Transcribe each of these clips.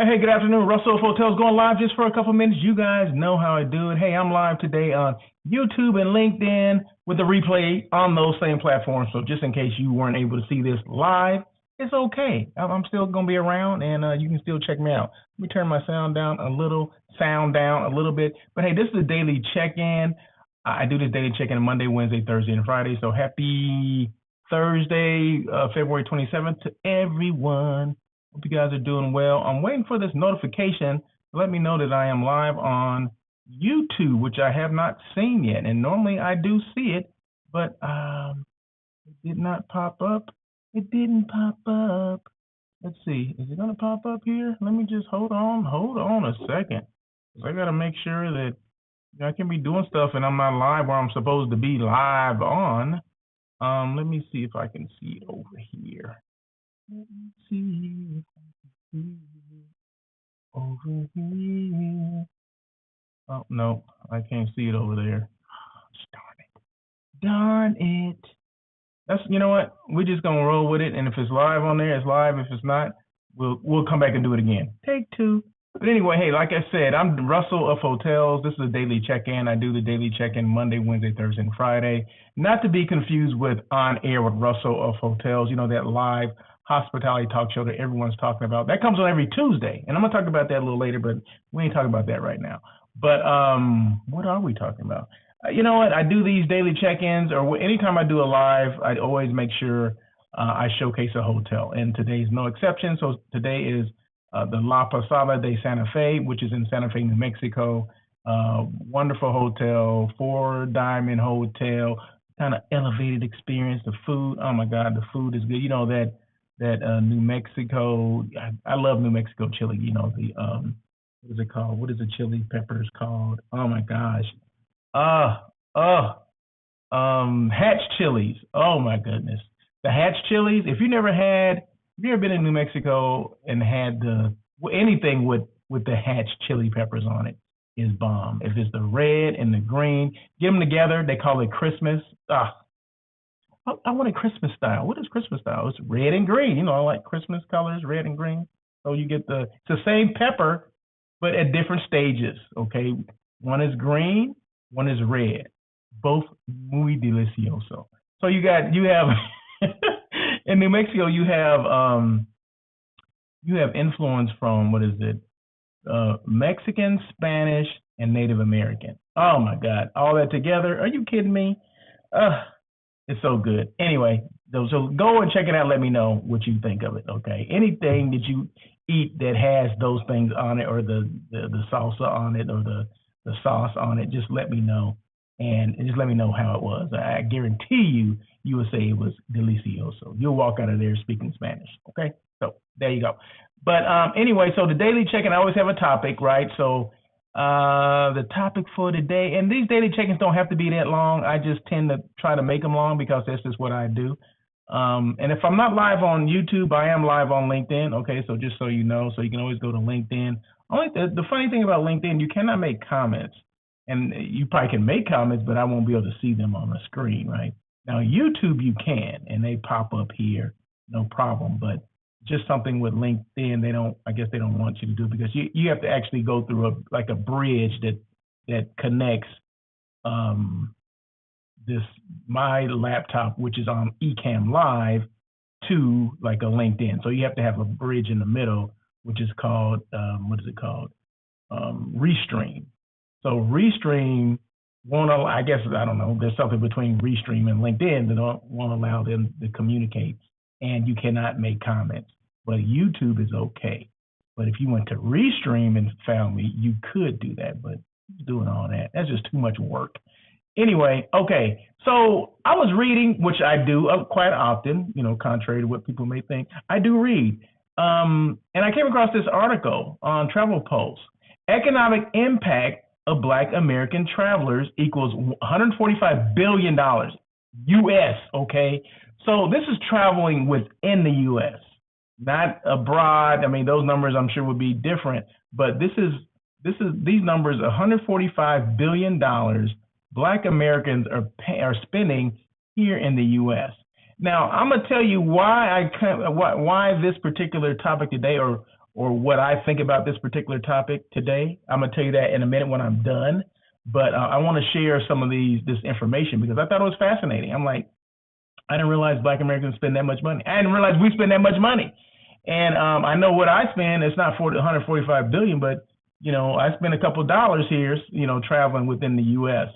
Hey, good afternoon. Russell Hotels going live just for a couple minutes. You guys know how I do it. Hey, I'm live today on YouTube and LinkedIn with the replay on those same platforms. So just in case you weren't able to see this live, it's okay. I'm still going to be around and you can still check me out. Let me turn my sound down a little bit. But hey, this is a daily check-in. I do this daily check-in on Monday, Wednesday, Thursday, and Friday. So happy Thursday, February 27th to everyone. Hope you guys are doing well. I'm waiting for this notification to let me know that I am live on YouTube, which I have not seen yet. And normally I do see it, but it did not pop up. It didn't pop up. Let's see. Is it going to pop up here? Let me just hold on a second. I got to make sure that I can be doing stuff and I'm not live where I'm supposed to be live on. Let me see if I can see it over here. Let me see if I can see it over here. Oh, no, I can't see it over there. Darn it. You know what? We're just going to roll with it. And if it's live on there, it's live. If it's not, we'll come back and do it again. Take two. But anyway, hey, like I said, I'm Russell of Hotels. This is a daily check-in. I do the daily check-in Monday, Wednesday, Thursday, and Friday. Not to be confused with On Air with Russell of Hotels, you know, that live hospitality talk show that everyone's talking about. That comes on every Tuesday. And I'm going to talk about that a little later, but we ain't talking about that right now. But what are we talking about? You know what? I do these daily check-ins, or anytime I do a live, I always make sure I showcase a hotel. And today's no exception. So today is the La Posada de Santa Fe, which is in Santa Fe, New Mexico. Wonderful hotel, 4-diamond hotel, kind of elevated experience. The food, oh my God, the food is good. You know that New Mexico, I love New Mexico chili. You know what is it called? What is the chili peppers called? Oh my gosh, Hatch chilies. Oh my goodness, the Hatch chilies. If you never been in New Mexico and had anything with the Hatch chili peppers on it is bomb. If it's the red and the green, get them together. They call it Christmas. I want a Christmas style. What is Christmas style? It's red and green. You know, I like Christmas colors, red and green. So you get it's the same pepper, but at different stages. Okay, one is green, one is red. Both muy delicioso. So you have in New Mexico you have influence from Mexican, Spanish, and Native American. Oh my God, all that together? Are you kidding me? It's so good. Anyway, so go and check it out. Let me know what you think of it. Okay, anything that you eat that has those things on it, or the salsa on it, or the sauce on it, just let me know. And just let me know how it was. I guarantee you will say it was delicioso. You'll walk out of there speaking Spanish. Okay, so there you go. But anyway, so the daily check-in, I always have a topic, right? So the topic for today, and these daily check-ins don't have to be that long. I just tend to try to make them long because that's just what I do. And if I'm not live on YouTube, I am live on LinkedIn. Okay, so just so you know, so you can always go to LinkedIn. The funny thing about LinkedIn, you cannot make comments. And you probably can make comments, but I won't be able to see them on the screen, right? Now, YouTube, you can, and they pop up here, no problem. But just something with LinkedIn, I guess they don't want you to do, because you have to actually go through a bridge that connects my laptop, which is on Ecamm Live, to like a LinkedIn. So you have to have a bridge in the middle, which is called, Restream. So Restream won't allow, I guess, I don't know, there's something between Restream and LinkedIn that won't allow them to communicate, and you cannot make comments. But YouTube is okay. But if you went to Restream and found me, you could do that, but doing all that, that's just too much work. Anyway, okay, so I was reading, which I do quite often, you know, contrary to what people may think, I do read. And I came across this article on Travel Pulse. Economic impact of Black American travelers equals $145 billion US, okay? So this is traveling within the US, not abroad. I mean, those numbers I'm sure would be different, but these numbers, $145 billion Black Americans are spending here in the US. Now, I'm gonna tell you why this particular topic today, or or what I think about this particular topic today. I'm gonna tell you that in a minute when I'm done. But I want to share some of this information because I thought it was fascinating. I'm like, I didn't realize Black Americans spend that much money. I didn't realize we spend that much money. And I know what I spend. It's not 145 billion, but I spend a couple of dollars here, traveling within the U.S.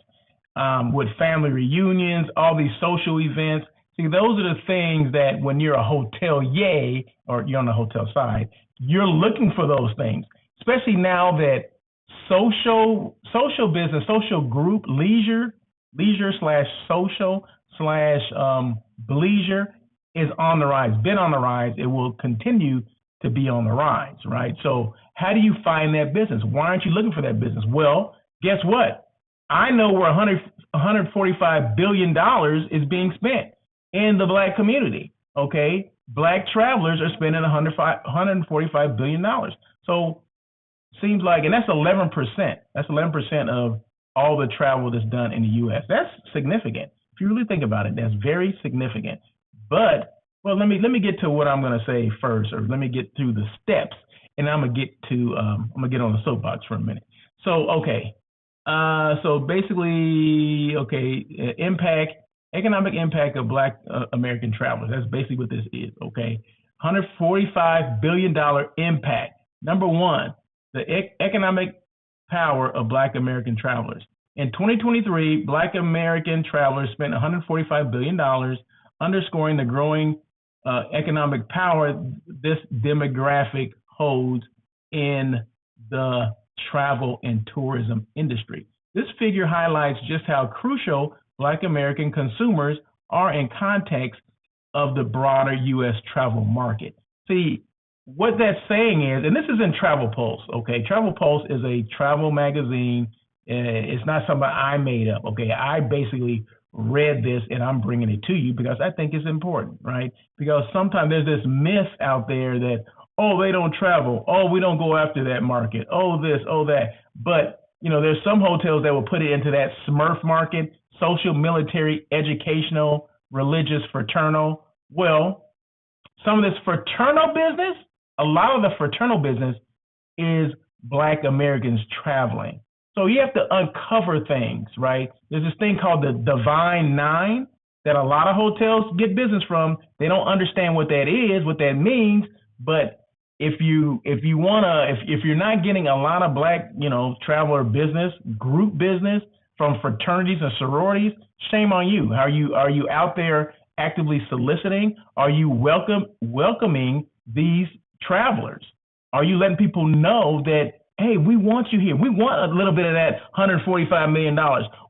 With family reunions, all these social events. See, those are the things that when you're a hotelier or you're on the hotel side, you're looking for those things, especially now that social business, social group, leisure slash social slash bleisure is on the rise, been on the rise. It will continue to be on the rise, right? So how do you find that business? Why aren't you looking for that business? Well, guess what? I know where $145 billion is being spent in the Black community, okay? Black travelers are spending $145 billion. So seems like, and that's 11%. That's 11% of all the travel that's done in the U.S. That's significant. If you really think about it, that's very significant. But well, let me get to what I'm going to say first, or let me get through the steps, and I'm gonna get on the soapbox for a minute. So okay, so basically, okay, economic impact of Black American travelers. That's basically what this is. Okay, $145 billion impact. Number one, the economic power of Black American travelers. In 2023, Black American travelers spent $145 billion, underscoring the growing economic power this demographic holds in the travel and tourism industry. This figure highlights just how crucial Black American consumers are in context of the broader U.S. travel market. See, what that's saying is, and this is in Travel Pulse, okay? Travel Pulse is a travel magazine. It's not something I made up, okay? I basically read this and I'm bringing it to you because I think it's important, right? Because sometimes there's this myth out there that, oh, they don't travel. Oh, we don't go after that market. Oh, this, oh, that. But, there's some hotels that will put it into that SMERF market, social, military, educational, religious, fraternal. Well, some of this fraternal business, a lot of the fraternal business is Black Americans traveling. So you have to uncover things, right? There's this thing called the Divine Nine that a lot of hotels get business from. They don't understand what that is, what that means. But if you're not getting a lot of Black, traveler business, group business from fraternities and sororities, shame on you. Are you out there actively soliciting? Are you welcoming these travelers? Are you letting people know that, hey, we want you here. We want a little bit of that $145 million.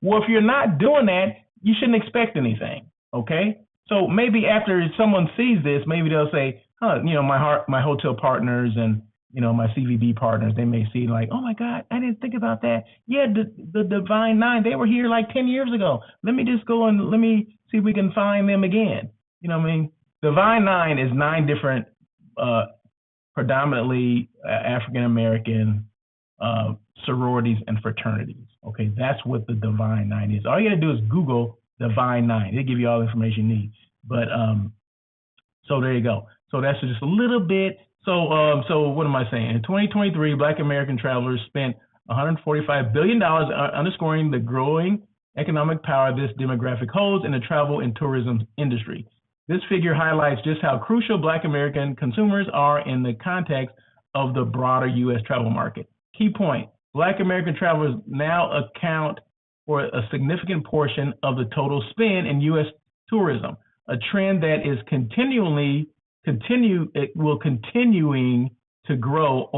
Well, if you're not doing that, you shouldn't expect anything, okay? So maybe after someone sees this, maybe they'll say, my hotel partners and, my CVB partners, they may see like, oh my God, I didn't think about that. Yeah, the Divine Nine, they were here like 10 years ago. Let me just go and let me see if we can find them again. You know what I mean? Divine Nine is 9 different, predominantly African-American sororities and fraternities. Okay, that's what the Divine Nine is. All you gotta do is Google Divine Nine. They give you all the information you need. But so there you go. So that's just a little bit. So what am I saying? In 2023, Black American travelers spent $145 billion, underscoring the growing economic power this demographic holds in the travel and tourism industry. This figure highlights just how crucial Black American consumers are in the context of the broader U.S. travel market. Key point, Black American travelers now account for a significant portion of the total spend in U.S. tourism, a trend that is continuing to grow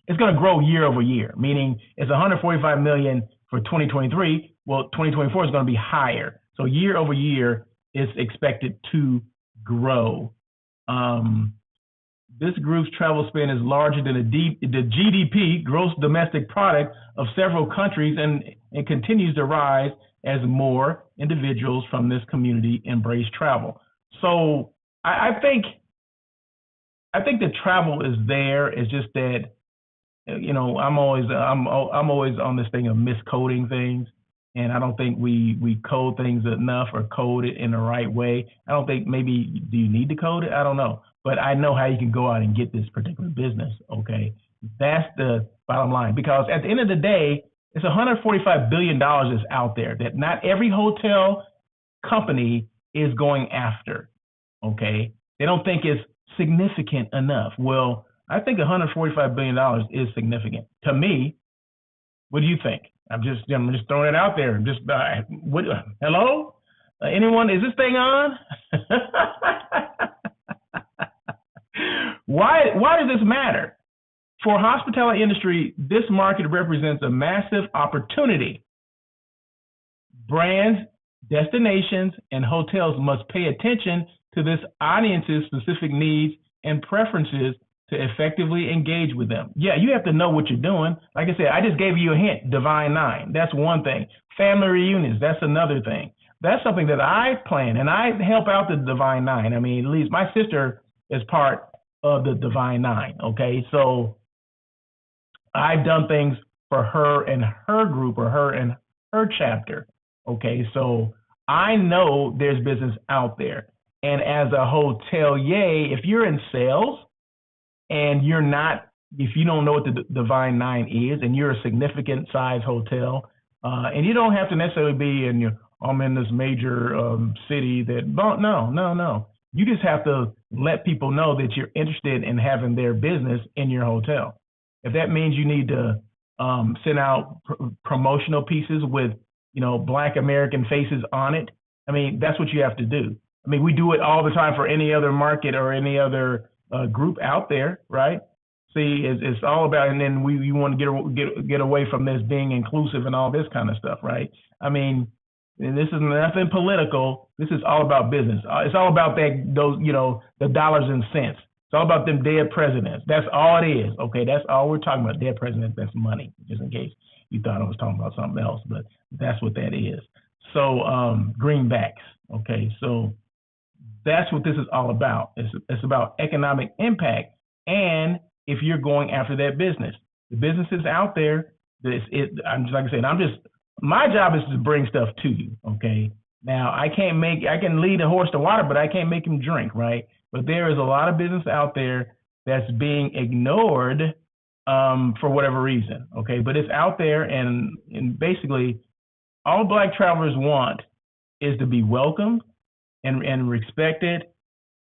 it's going to grow year over year, meaning it's 145 million for 2023. Well, 2024 is going to be higher. So year over year, it's expected to grow. This group's travel spend is larger than the GDP, gross domestic product, of several countries, and continues to rise as more individuals from this community embrace travel. So I think the travel is there. It's just that I'm always on this thing of miscoding things. and I don't think we code things enough or code it in the right way. I don't think maybe do you need to code it? I don't know, but I know how you can go out and get this particular business. Okay, that's the bottom line, because at the end of the day, it's $145 billion that's out there that not every hotel company is going after. Okay, they don't think it's significant enough. Well, I think $145 billion is significant to me. What do you think? I'm just throwing it out there. Just what? Hello, anyone? Is this thing on? Why does this matter? For hospitality industry, this market represents a massive opportunity. Brands, destinations, and hotels must pay attention to this audience's specific needs and preferences to effectively engage with them. Yeah, you have to know what you're doing. Like I said, I just gave you a hint, Divine Nine. That's one thing. Family reunions, that's another thing. That's something that I plan, and I help out the Divine Nine. I mean, at least my sister is part of the Divine Nine, okay? So I've done things for her and her group or her and her chapter, okay? So I know there's business out there. And as a hotelier, if you're in sales, and you're not, if you don't know what the Divine Nine is, and you're a significant size hotel, and you don't have to necessarily be in your, I'm in this major city that, no. You just have to let people know that you're interested in having their business in your hotel. If that means you need to send out promotional pieces with, Black American faces on it, I mean, that's what you have to do. I mean, we do it all the time for any other market or any other group out there, right? See, it's all about, and then you want to get away from this being inclusive and all this kind of stuff, right? I mean, and this is nothing political. This is all about business. It's all about the dollars and cents. It's all about them dead presidents. That's all it is. Okay, that's all we're talking about. Dead presidents. That's money. Just in case you thought I was talking about something else, but that's what that is. So greenbacks. Okay, so that's what this is all about. It's about economic impact. And if you're going after that business, the business is out there. I'm just, like I said, my job is to bring stuff to you. Okay. Now I can lead a horse to water, but I can't make him drink, right? But there is a lot of business out there that's being ignored for whatever reason. Okay. But it's out there, and basically all Black travelers want is to be welcomed and respected,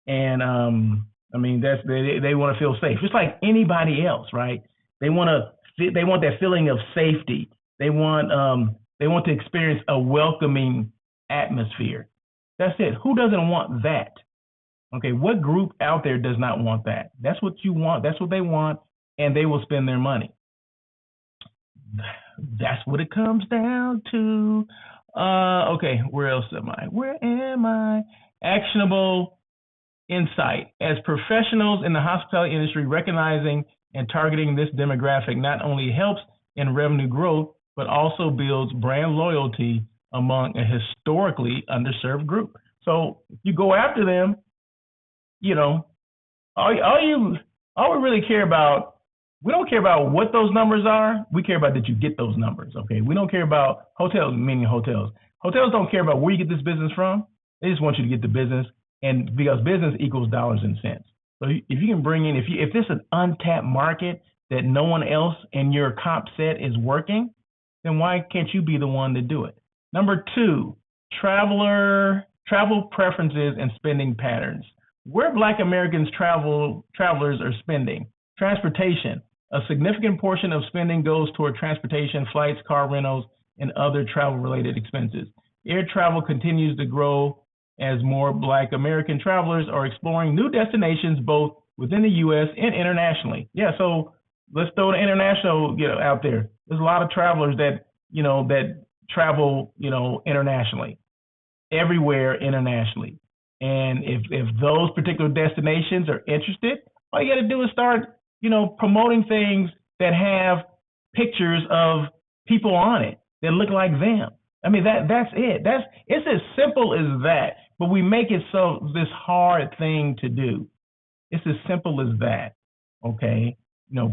and I mean they want to feel safe, just like anybody else, right? They want that feeling of safety. They want to experience a welcoming atmosphere. That's it. Who doesn't want that? Okay, what group out there does not want that? That's what you want. That's what they want, and they will spend their money. That's what it comes down to. Okay, where else am I? Where am I? Actionable insight. As professionals in the hospitality industry, recognizing and targeting this demographic not only helps in revenue growth, but also builds brand loyalty among a historically underserved group. So if you go after them, all we really care about, we don't care about what those numbers are. We care about that you get those numbers, okay? We don't care about hotels, meaning hotels. Hotels don't care about where you get this business from. They just want you to get the business, and because business equals dollars and cents. So if you can bring in, if this is an untapped market that no one else in your comp set is working, then why can't you be the one to do it? Number two, travel preferences and spending patterns. Where Black Americans travelers are spending. Transportation. A significant portion of spending goes toward transportation, flights, car rentals, and other travel-related expenses. Air travel continues to grow as more Black American travelers are exploring new destinations both within the U.S. and internationally. Yeah, so let's throw the international out there. There's a lot of travelers that travel internationally, everywhere internationally. And if those particular destinations are interested, all you got to do is start promoting things that have pictures of people on it that look like them. I mean, that's it. It's as simple as that, but we make it so this hard thing to do. It's as simple as that. Okay,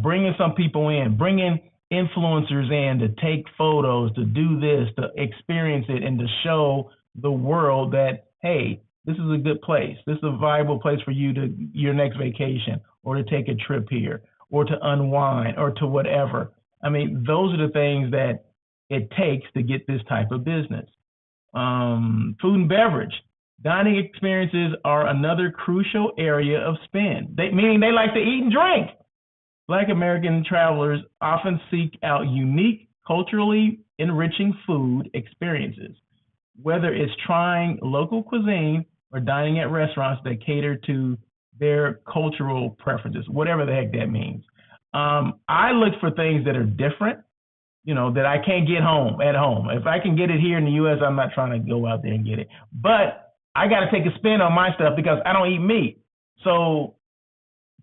bringing some people in, bring in influencers in to take photos, to do this, to experience it, and to show the world that, hey, this is a good place. This is a viable place for you to your next vacation, or to take a trip here, or to unwind, or to whatever. I mean, those are the things that it takes to get this type of business. Food and beverage. Dining experiences are another crucial area of spend. Meaning they like to eat and drink. Black American travelers often seek out unique, culturally enriching food experiences, whether it's trying local cuisine or dining at restaurants that cater to their cultural preferences, whatever the heck that means. I look for things that are different, that I can't get at home. If I can get it here in the U.S., I'm not trying to go out there and get it. But I got to take a spin on my stuff because I don't eat meat. So,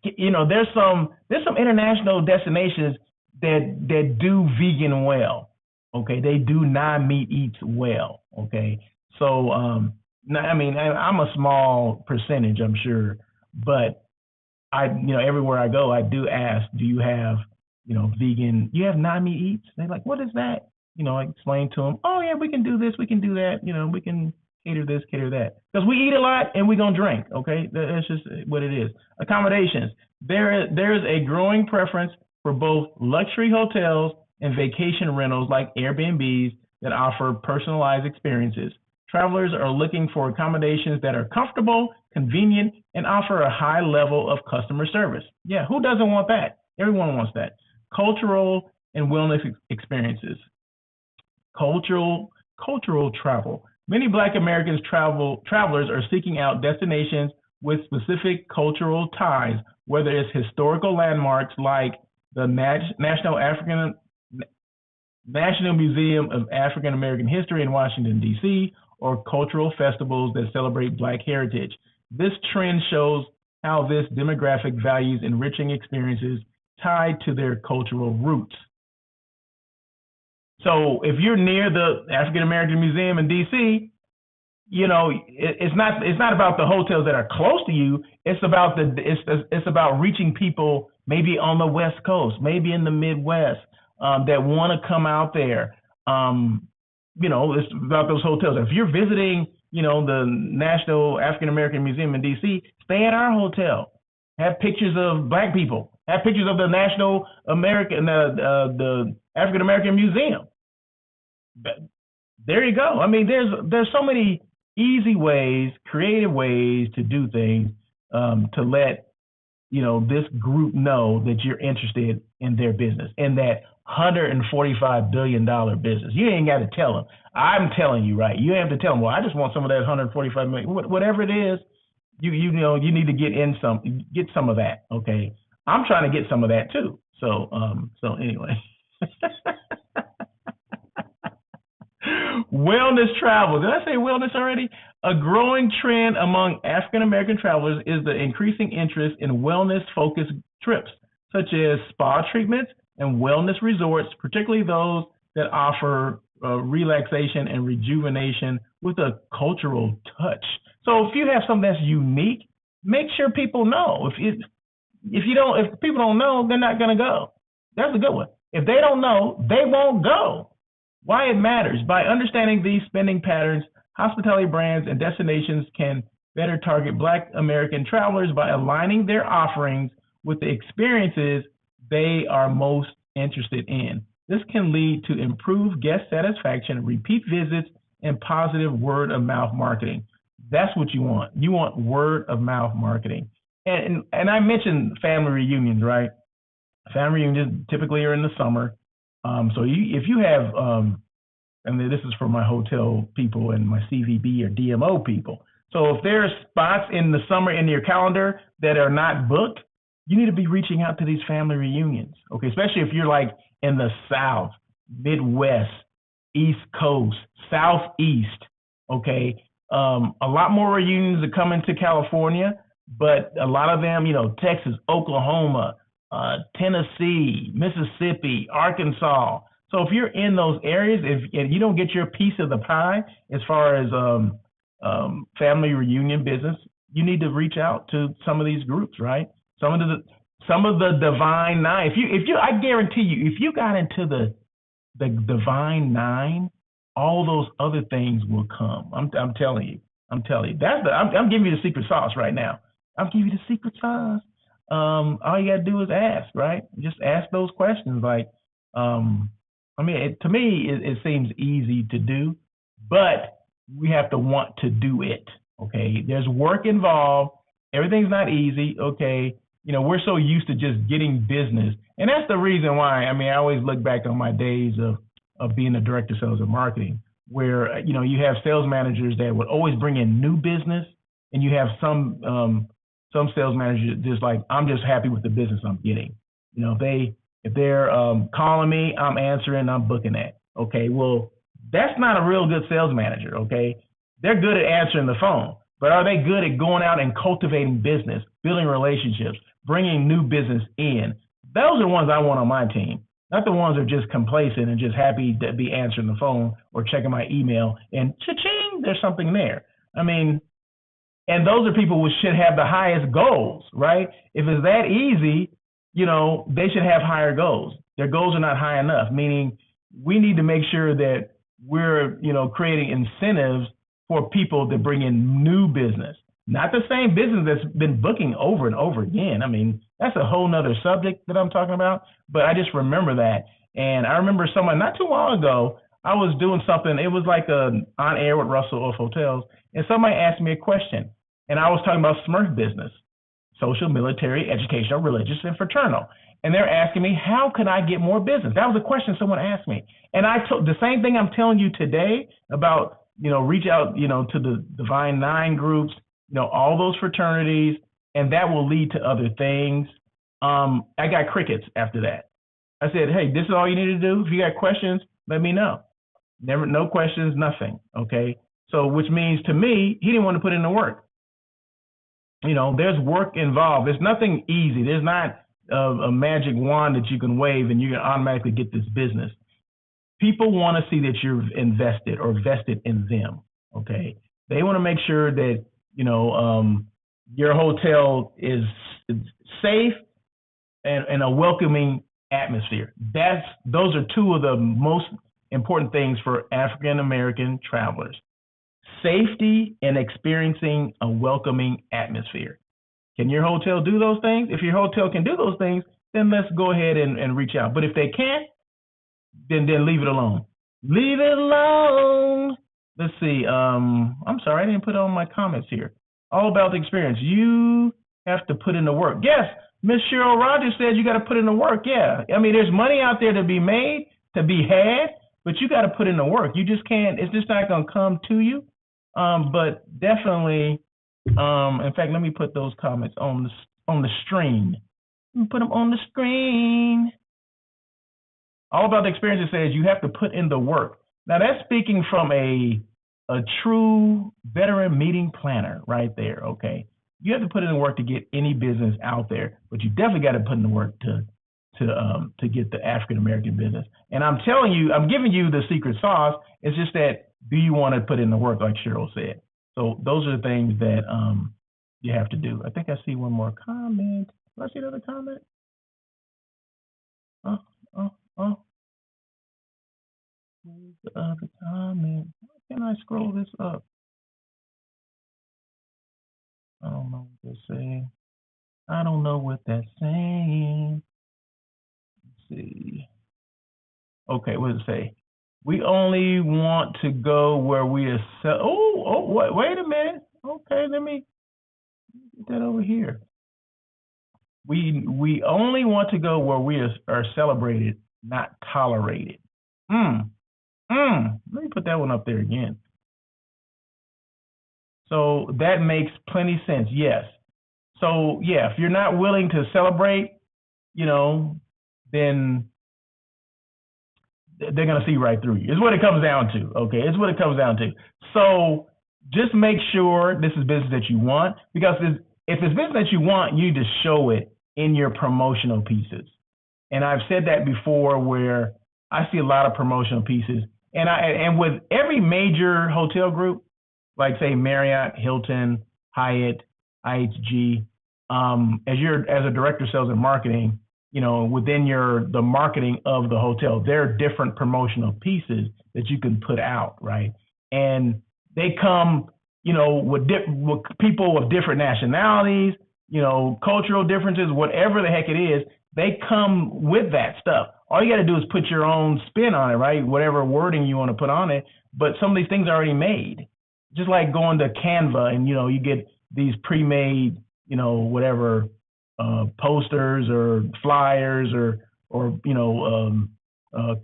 there's some international destinations that do vegan well. Okay, they do non-meat eats well. Okay, so I'm a small percentage, I'm sure, but everywhere I go, I do ask, do you have vegan? You have non-meat eats? They're like, what is that? I explain to them, oh yeah, we can do this, we can do that. We can cater this, cater that. Because we eat a lot and we're going to drink, okay? That's just what it is. Accommodations. There is a growing preference for both luxury hotels and vacation rentals like Airbnbs that offer personalized experiences. Travelers are looking for accommodations that are comfortable, convenient, and offer a high level of customer service. Yeah, who doesn't want that? Everyone wants that. Cultural and wellness experiences. Cultural travel. Many Black Americans travelers are seeking out destinations with specific cultural ties, whether it's historical landmarks like the National Museum of African American History in Washington, D.C., or cultural festivals that celebrate Black heritage. This trend shows how this demographic values enriching experiences tied to their cultural roots. So if you're near the African American Museum in DC, it's not about the hotels that are close to you. It's about reaching people maybe on the West Coast, maybe in the Midwest, that want to come out there. It's about those hotels. If you're visiting, the National African American Museum in DC, stay at our hotel. Have pictures of Black people. Have pictures of the the African American Museum. There you go. I mean, there's so many easy ways, creative ways to do things, to let this group know that you're interested in their business, in that $145 billion business. You ain't got to tell them. I'm telling you, right? You have to tell them. Well, I just want some of that 145 million, whatever it is. You need to get some of that. Okay, I'm trying to get some of that too. So anyway. Wellness travel. Did I say wellness already? A growing trend among African American travelers is the increasing interest in wellness-focused trips, such as spa treatments and wellness resorts, particularly those that offer relaxation and rejuvenation with a cultural touch. So if you have something that's unique, make sure people know. If people don't know, they're not going to go. That's a good one. If they don't know, they won't go. Why it matters. By understanding these spending patterns, hospitality brands and destinations can better target Black American travelers by aligning their offerings with the experiences they are most interested in. This can lead to improved guest satisfaction, repeat visits, and positive word-of-mouth marketing. That's what you want. You want word-of-mouth marketing. And I mentioned family reunions, right? Family reunions typically are in the summer. So if you have, and this is for my hotel people and my CVB or DMO people. So if there are spots in the summer in your calendar that are not booked, you need to be reaching out to these family reunions. Okay, especially if you're like in the South, Midwest, East Coast, Southeast. Okay, a lot more reunions are coming to California, but a lot of them, Texas, Oklahoma, Tennessee, Mississippi, Arkansas. So if you're in those areas, if you don't get your piece of the pie as far as family reunion business, you need to reach out to some of these groups, right? Some of Some of the divine nine. I guarantee you, if you got into the divine nine, all those other things will come. I'm telling you. I'm telling you. I'm giving you the secret sauce right now. I'm giving you the secret sauce. All you gotta do is ask, right? Just ask those questions. Like, I mean, to me, it seems easy to do, but we have to want to do it. Okay, there's work involved. Everything's not easy. Okay, we're so used to just getting business, and that's the reason why. I mean, I always look back on my days of being a director of sales and marketing, where you have sales managers that would always bring in new business, and you have some sales managers just like, I'm just happy with the business I'm getting. If they're calling me, I'm answering, I'm booking that. Okay, well, that's not a real good sales manager. Okay, they're good at answering the phone, but are they good at going out and cultivating business, building relationships, bringing new business in? Those are the ones I want on my team, not the ones that are just complacent and just happy to be answering the phone or checking my email and cha-ching, there's something there. I mean, and those are people who should have the highest goals, right? If it's that easy, they should have higher goals. Their goals are not high enough, meaning we need to make sure that we're, creating incentives for people to bring in new business, not the same business that's been booking over and over again. I mean, that's a whole nother subject that I'm talking about, but I just remember that. And I remember someone not too long ago, I was doing something, it was like on air with Russell of Hotels, and somebody asked me a question, and I was talking about Smurf business. Social, military, educational, religious, and fraternal. And they're asking me, how can I get more business? That was a question someone asked me. And I told the same thing I'm telling you today about, reach out, to the Divine Nine groups, all those fraternities, and that will lead to other things. I got crickets after that. I said, hey, this is all you need to do. If you got questions, let me know. No questions, nothing. Okay. So, which means to me, he didn't want to put in the work. There's work involved. There's nothing easy. There's not a magic wand that you can wave and you can automatically get this business. People want to see that you're invested or vested in them. Okay. They want to make sure that, your hotel is safe and a welcoming atmosphere. Those are two of the most important things for African American travelers. Safety and experiencing a welcoming atmosphere. Can your hotel do those things? If your hotel can do those things, then let's go ahead and reach out. But if they can't, then leave it alone. Leave it alone. Let's see. I'm sorry, I didn't put on my comments here. All about the experience. You have to put in the work. Yes, Miss Cheryl Rogers said you got to put in the work. Yeah. I mean, there's money out there to be made, to be had, but you got to put in the work. You just can't, it's just not going to come to you. But definitely, in fact, let me put those comments on the screen. Let me put them on the screen. All about the experience, it says you have to put in the work. Now that's speaking from a true veteran meeting planner right there. Okay, you have to put in the work to get any business out there, but you definitely got to put in the work to get the African American business. And I'm telling you, I'm giving you the secret sauce. It's just that, do you want to put in the work, like Cheryl said? So those are the things that you have to do. I think I see one more comment. Do I see another comment? Where's the other comment? How can I scroll this up? I don't know what they're saying. I don't know what that's saying. Let's see. Okay, what does it say? We only want to go where we are. Wait a minute. Okay, let me get that over here. We only want to go where we are celebrated, not tolerated. Let me put that one up there again. So that makes plenty sense. Yes. So yeah, if you're not willing to celebrate, then they're going to see right through you. It's what it comes down to. Okay. It's what it comes down to. So just make sure this is business that you want, because if it's business that you want, you need to show it in your promotional pieces. And I've said that before, where I see a lot of promotional pieces, and with every major hotel group, like say Marriott, Hilton, Hyatt, IHG, as a director of sales and marketing, within the marketing of the hotel, there are different promotional pieces that you can put out, right? And they come, with people of different nationalities, cultural differences, whatever the heck it is, they come with that stuff. All you got to do is put your own spin on it, right? Whatever wording you want to put on it. But some of these things are already made. Just like going to Canva and, you get these pre-made, whatever, posters or flyers or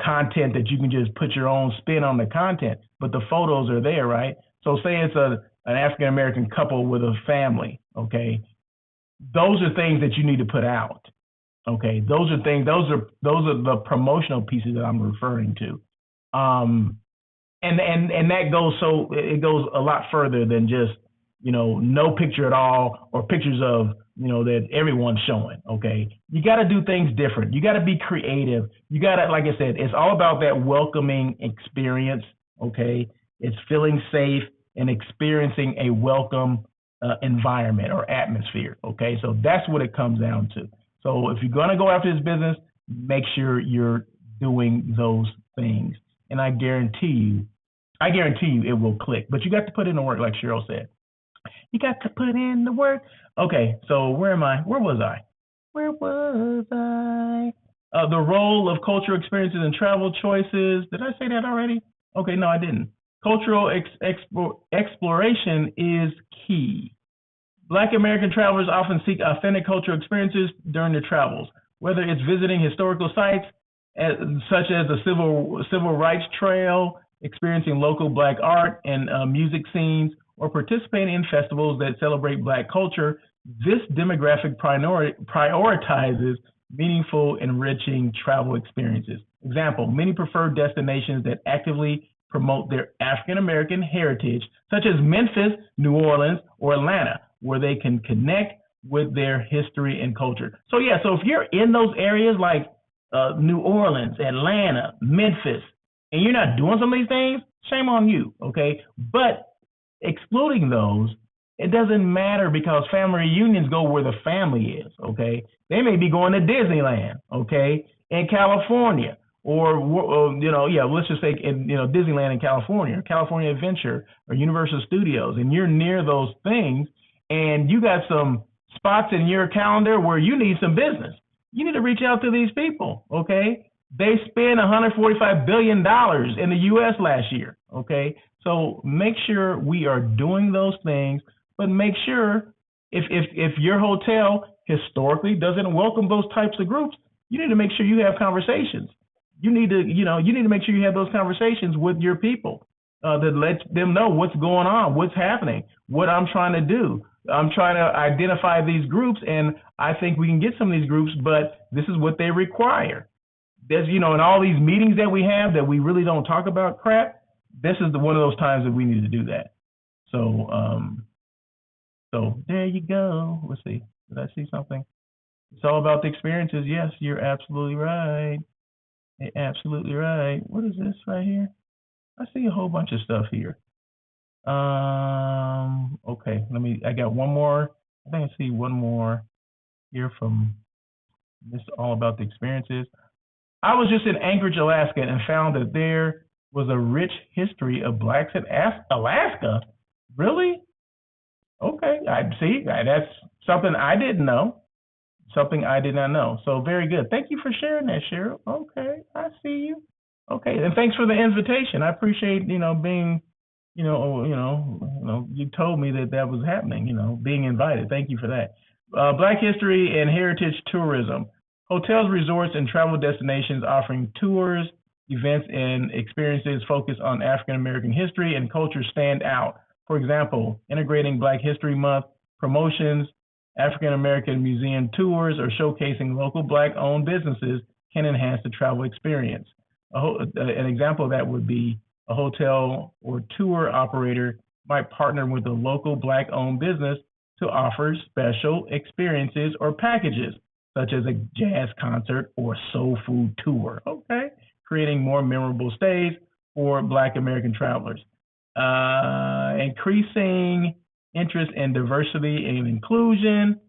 content that you can just put your own spin on the content, but the photos are there, right? So say it's an African American couple with a family, okay? Those are things that you need to put out, okay? Those are the promotional pieces that I'm referring to. And that it goes a lot further than just, no picture at all or pictures of, that everyone's showing, okay? You got to do things different. You got to be creative. You got to, like I said, it's all about that welcoming experience, okay? It's feeling safe and experiencing a welcome environment or atmosphere, okay? So that's what it comes down to. So if you're going to go after this business, make sure you're doing those things. And I guarantee you it will click. But you got to put in the work, like Cheryl said. You got to put in the work. Okay, so where am I? Where was I? The role of cultural experiences and travel choices. Did I say that already? Okay, no, I didn't. Cultural exploration is key. Black American travelers often seek authentic cultural experiences during their travels, whether it's visiting historical sites such as the Civil Rights Trail, experiencing local Black art and music scenes, or participating in festivals that celebrate Black culture. This demographic prioritizes meaningful, enriching travel experiences. Example, many prefer destinations that actively promote their African American heritage, such as Memphis, New Orleans, or Atlanta, where they can connect with their history and culture. So if you're in those areas like New Orleans, Atlanta, Memphis, and you're not doing some of these things, shame on you, okay? But excluding those, it doesn't matter because family reunions go where the family is, okay? They may be going to Disneyland, okay, in California, or let's just say Disneyland in California, or California Adventure, or Universal Studios, and you're near those things, and you got some spots in your calendar where you need some business. You need to reach out to these people, okay? They spent $145 billion in the U.S. last year, okay? So make sure we are doing those things, but make sure if your hotel historically doesn't welcome those types of groups, you need to make sure you have conversations. You need to make sure you have those conversations with your people that let them know what's going on, what's happening, what I'm trying to do. I'm trying to identify these groups, and I think we can get some of these groups, but this is what they require. There's, in all these meetings that we have that we really don't talk about crap, this is one of those times that we need to do that. So there you go. Let's see. Did I see something? It's all about the experiences. Yes, you're absolutely right. You're absolutely right. What is this right here? I see a whole bunch of stuff here. Okay, I got one more. I think I see one more here from this all about the experiences. I was just in Anchorage, Alaska, and found that there was a rich history of Blacks in Alaska. Really? Okay, that's something I didn't know. Something I did not know. So very good. Thank you for sharing that, Cheryl. Okay, I see you. Okay, and thanks for the invitation. I appreciate being you told me that was happening. Being invited. Thank you for that. Black history and heritage tourism. Hotels, resorts, and travel destinations offering tours, events, and experiences focused on African American history and culture stand out. For example, integrating Black History Month promotions, African American museum tours, or showcasing local Black-owned businesses can enhance the travel experience. An example of that would be a hotel or tour operator might partner with a local Black-owned business to offer special experiences or packages, such as a jazz concert or soul food tour, okay? Creating more memorable stays for Black American travelers. Increasing interest in diversity and inclusion.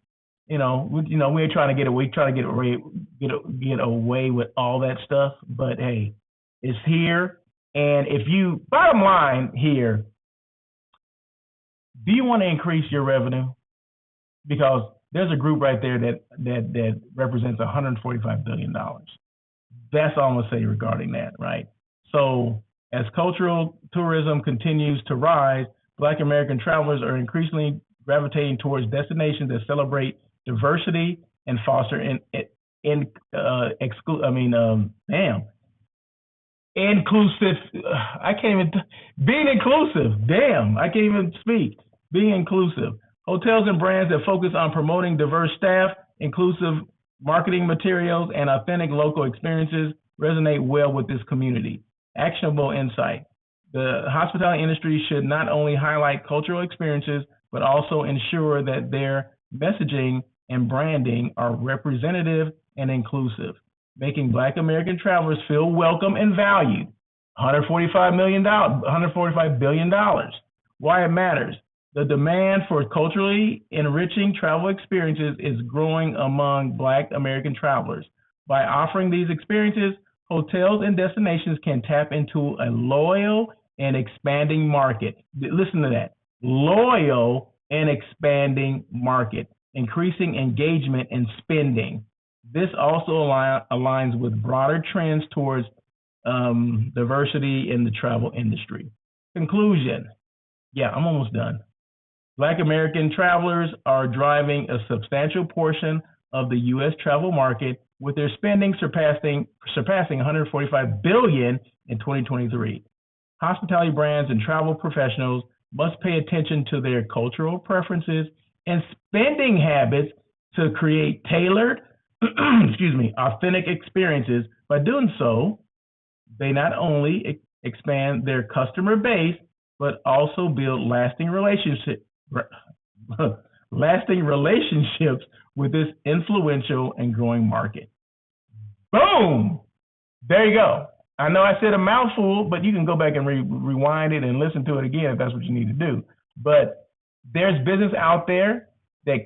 We ain't trying to get away, get away with all that stuff. But hey, it's here. And bottom line here, do you want to increase your revenue? Because there's a group right there that represents $145 billion. That's all I'm gonna say regarding that, right? So as cultural tourism continues to rise, Black American travelers are increasingly gravitating towards destinations that celebrate diversity and foster inclusive. I can't even being inclusive. Damn, I can't even speak. Being inclusive. Hotels and brands that focus on promoting diverse staff, inclusive marketing materials, and authentic local experiences resonate well with this community. Actionable insight. The hospitality industry should not only highlight cultural experiences, but also ensure that their messaging and branding are representative and inclusive, making Black American travelers feel welcome and valued. $145 billion. Why it matters. The demand for culturally enriching travel experiences is growing among Black American travelers. By offering these experiences, hotels and destinations can tap into a loyal and expanding market. Listen to that. Loyal and expanding market, increasing engagement and spending. This also aligns with broader trends towards diversity in the travel industry. Conclusion. Yeah, I'm almost done. Black American travelers are driving a substantial portion of the U.S. travel market, with their spending surpassing $145 billion in 2023. Hospitality brands and travel professionals must pay attention to their cultural preferences and spending habits to create tailored, authentic experiences. By doing so, they not only expand their customer base, but also build lasting relationships with this influential and growing market. Boom! There you go. I know I said a mouthful, but you can go back and rewind it and listen to it again if that's what you need to do. But there's business out there that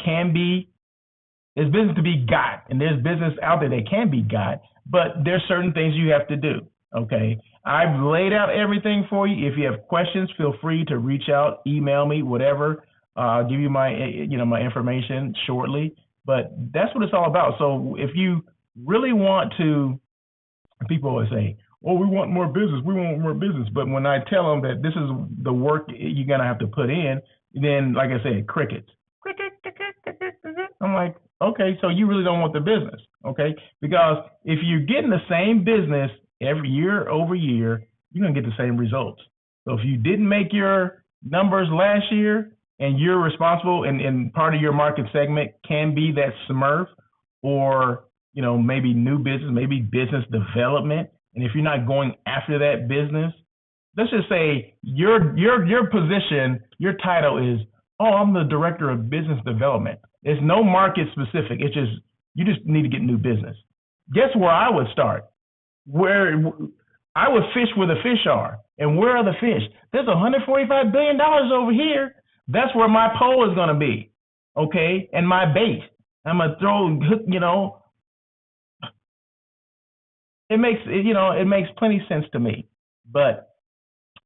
there's business to be got, and there's business out there that can be got, but there's certain things you have to do, okay? I've laid out everything for you. If you have questions, feel free to reach out, email me, whatever. I'll give you my information shortly, but that's what it's all about. So if you really want to, people always say, "Oh, we want more business. We want more business." But when I tell them that this is the work you're gonna have to put in, then, like I said, crickets. I'm like, okay, so you really don't want the business, okay? Because if you're getting the same business every year over year, you're gonna get the same results. So if you didn't make your numbers last year, and you're responsible, and part of your market segment can be that Smurf, or maybe new business, maybe business development. And if you're not going after that business, let's just say your position, your title is, "Oh, I'm the director of business development." It's no market specific. It's just you just need to get new business. Guess where I would start? Where I would fish where the fish are. And where are the fish? There's $145 billion over here. That's where my pole is going to be, okay, and my bait. I'm going to throw, it makes plenty sense to me. But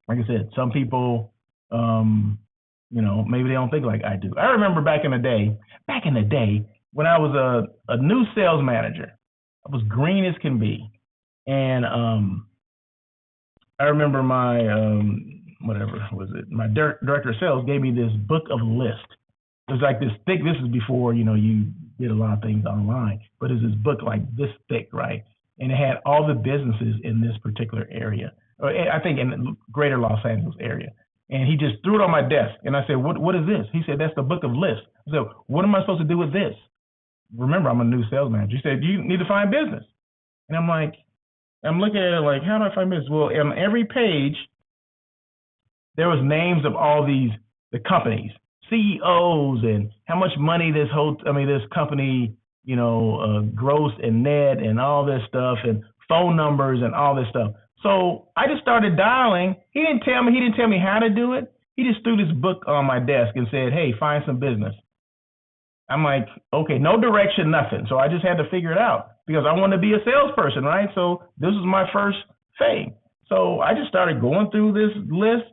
like I said, some people, maybe they don't think like I do. I remember back in the day when I was a new sales manager, I was green as can be. And I remember my my director of sales gave me this book of list. It was like this thick. This is before you did a lot of things online, but it's this book like this thick, right? And it had all the businesses in this particular area, or I think in the greater Los Angeles area. And he just threw it on my desk, and I said, "What is this?" He said, "That's the book of lists." I said, "What am I supposed to do with this?" Remember, I'm a new sales manager. He said, "You need to find business," and I'm looking at it like, how do I find business? Well, on every page, there was names of all the companies, CEOs, and how much money this company, gross and net and all this stuff, and phone numbers and all this stuff. So I just started dialing. He didn't tell me how to do it. He just threw this book on my desk and said, "Hey, find some business." I'm like, okay, no direction, nothing. So I just had to figure it out because I want to be a salesperson, right? So this was my first thing. So I just started going through this list.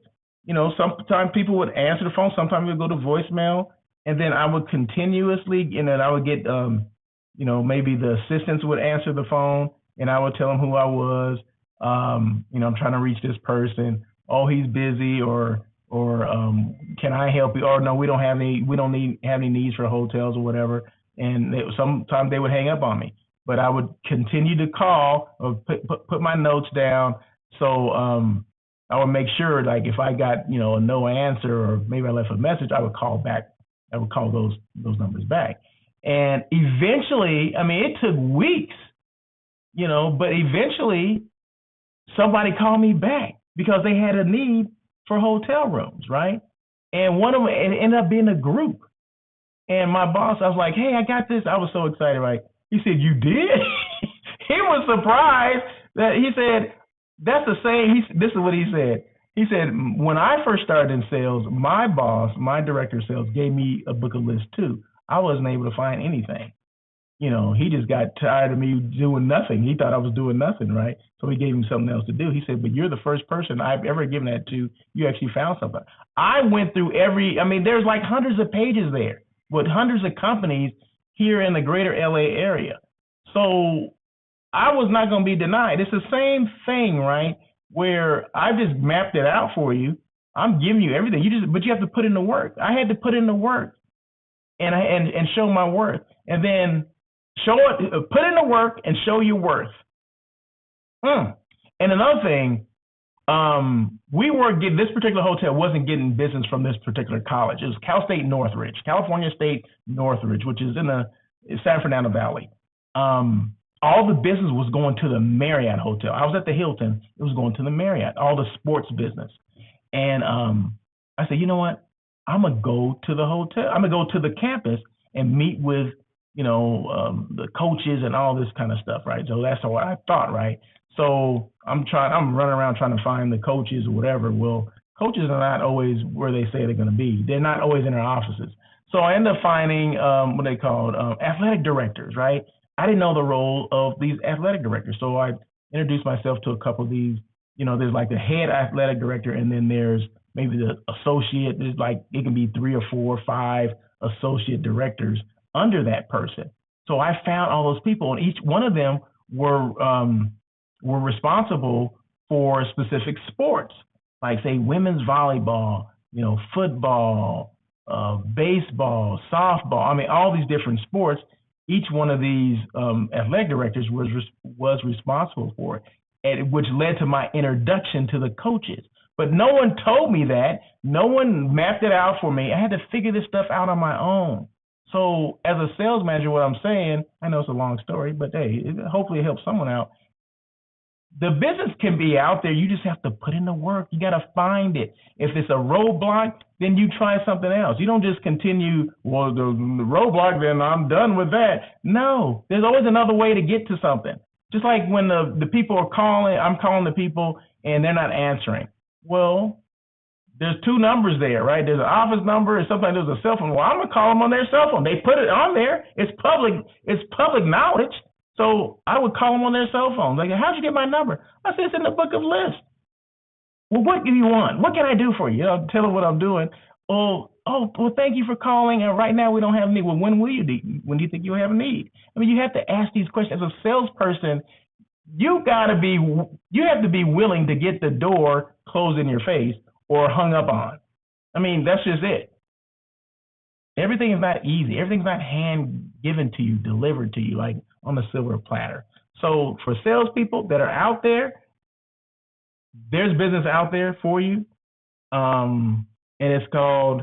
Sometimes people would answer the phone, sometimes it would go to voicemail, and then I would continuously, and then I would get, maybe the assistants would answer the phone, and I would tell them who I was. I'm trying to reach this person. Oh, he's busy, or can I help you? Or no, we don't have any needs for hotels or whatever. And sometimes they would hang up on me, but I would continue to call or put my notes down. So I would make sure, like, if I got a no answer or maybe I left a message, I would call back. I would call those numbers back. And eventually, I mean, it took weeks, but eventually somebody called me back because they had a need for hotel rooms, right? And one of them, it ended up being a group. And my boss, I was like, hey, I got this. I was so excited, right? He said, you did? He was surprised that he said, that's the same. This is what he said. He said, when I first started in sales, my boss, my director of sales, gave me a book of lists too. I wasn't able to find anything. He just got tired of me doing nothing. He thought I was doing nothing, right? So he gave him something else to do. He said, but you're the first person I've ever given that to. You actually found something. I went through there's like hundreds of pages there with hundreds of companies here in the greater LA area. So I was not going to be denied. It's the same thing, right? Where I just mapped it out for you. I'm giving you everything. But you have to put in the work. I had to put in the work and show my worth. And then put in the work and show your worth. And another thing, this particular hotel wasn't getting business from this particular college. It was Cal State Northridge, California State Northridge, which is in the San Fernando Valley. All the business was going to the Marriott Hotel. I was at the Hilton. It was going to the Marriott, all the sports business. And I said, you know what? I'm going to go to the hotel. I'm going to go to the campus and meet with the coaches and all this kind of stuff, right? So that's what I thought, right? So I'm running around trying to find the coaches or whatever. Well, coaches are not always where they say they're going to be. They're not always in their offices. So I ended up finding what they called athletic directors, right? I didn't know the role of these athletic directors. So I introduced myself to a couple of these, there's like the head athletic director, and then there's maybe the associate. There's like, it can be 3 or 4 or 5 associate directors under that person. So I found all those people, and each one of them were responsible for specific sports, like say women's volleyball, football, baseball, softball. I mean, all these different sports. Each one of these athletic directors was responsible for it, and which led to my introduction to the coaches. But no one told me that. No one mapped it out for me. I had to figure this stuff out on my own. So as a sales manager, what I'm saying, I know it's a long story, but hey, hopefully it helps someone out. The business can be out there. You just have to put in the work. You got to find it. If it's a roadblock, then you try something else. You don't just continue, well, the roadblock, then I'm done with that. No, there's always another way to get to something. Just like when the people are calling, I'm calling the people and they're not answering. Well, there's 2 numbers there, right? There's an office number and sometimes there's a cell phone. Well, I'm going to call them on their cell phone. They put it on there. It's public knowledge. So I would call them on their cell phones. Like, how'd you get my number? I said, it's in the book of lists. Well, what do you want? What can I do for you? I'll tell them what I'm doing. Well, thank you for calling. And right now we don't have a need. Well, when do you think you'll have a need? I mean, you have to ask these questions. As a salesperson, you have to be willing to get the door closed in your face or hung up on. I mean, that's just it. Everything is not easy. Everything's not hand given to you, delivered to you, like on a silver platter. So for salespeople that are out there, there's business out there for you. And it's called,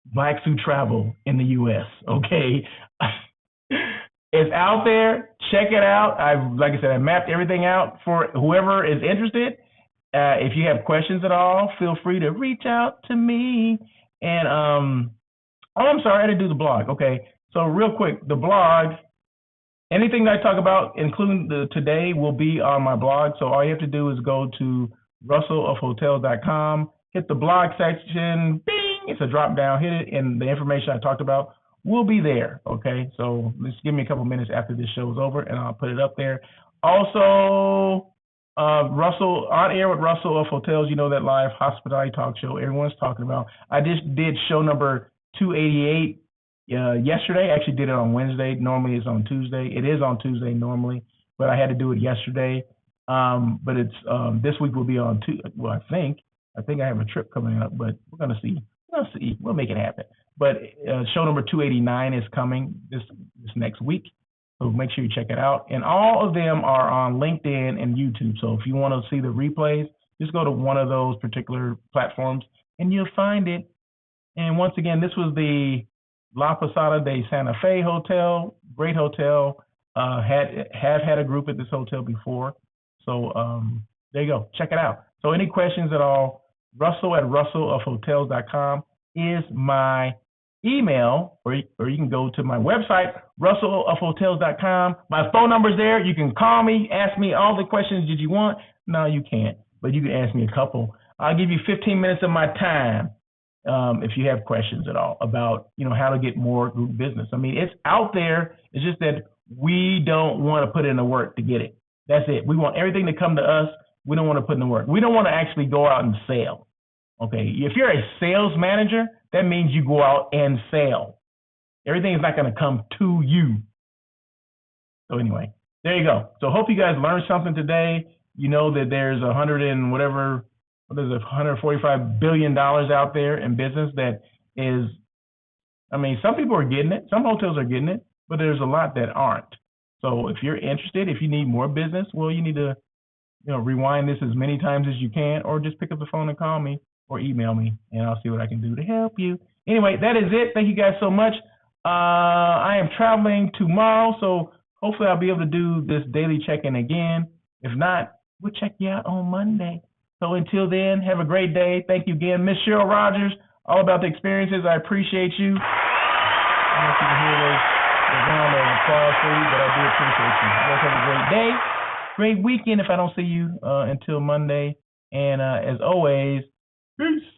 Blacks Who Travel in the U.S., okay? It's out there. Check it out. Like I said, I mapped everything out for whoever is interested. If you have questions at all, feel free to reach out to me. And I'm sorry, I didn't do the blog. Okay, so real quick, the blog, anything that I talk about, including today, will be on my blog. So all you have to do is go to russellofhotels.com, hit the blog section, bing, It's a drop down. Hit it, and the information I talked about will be there. Okay, so just give me a couple minutes after this show is over, and I'll put it up there. Also, Russell, On Air with Russell of Hotels, you know, that live hospitality talk show everyone's talking about. I just did show number 288 yesterday. I actually did it on Wednesday. Normally it's on Tuesday. It is on Tuesday normally, but I had to do it yesterday. But it's this week will be on Tuesday. Well, I think I have a trip coming up, but we're gonna see. We'll make it happen. But show number 289 is coming this next week. So make sure you check it out. And all of them are on LinkedIn and YouTube. So if you want to see the replays, just go to one of those particular platforms and you'll find it. And once again, this was the La Posada de Santa Fe Hotel. Great hotel. Have had a group at this hotel before. So there you go. Check it out. So any questions at all, Russell at russellofhotels.com is my email, or you can go to my website, russellofhotels.com. My phone number's there. You can call me, ask me all the questions that you want. No, you can't, but you can ask me a couple. I'll give you 15 minutes of my time if you have questions at all about, you know, how to get more group business. I mean, it's out there. It's just that we don't want to put in the work to get it. That's it. We want everything to come to us. We don't want to put in the work. We don't want to actually go out and sell. Okay, if you're a sales manager, that means you go out and sell. Everything is not going to come to you. So anyway, there you go. So hope you guys learned something today. You know that there's $145 billion out there in business that is, I mean, some people are getting it. Some hotels are getting it, but there's a lot that aren't. So if you're interested, if you need more business, well, you need to, you know, rewind this as many times as you can, or just pick up the phone and call me or email me, and I'll see what I can do to help you. Anyway, that is it. Thank you guys so much. I am traveling tomorrow, so hopefully I'll be able to do this daily check-in again. If not, we'll check you out on Monday. So until then, have a great day. Thank you again. Miss Cheryl Rogers, all about the experiences. I appreciate you. I don't know if you can hear the round of applause for you, but I do appreciate you. You guys have a great day, great weekend if I don't see you until Monday. And as always, peace.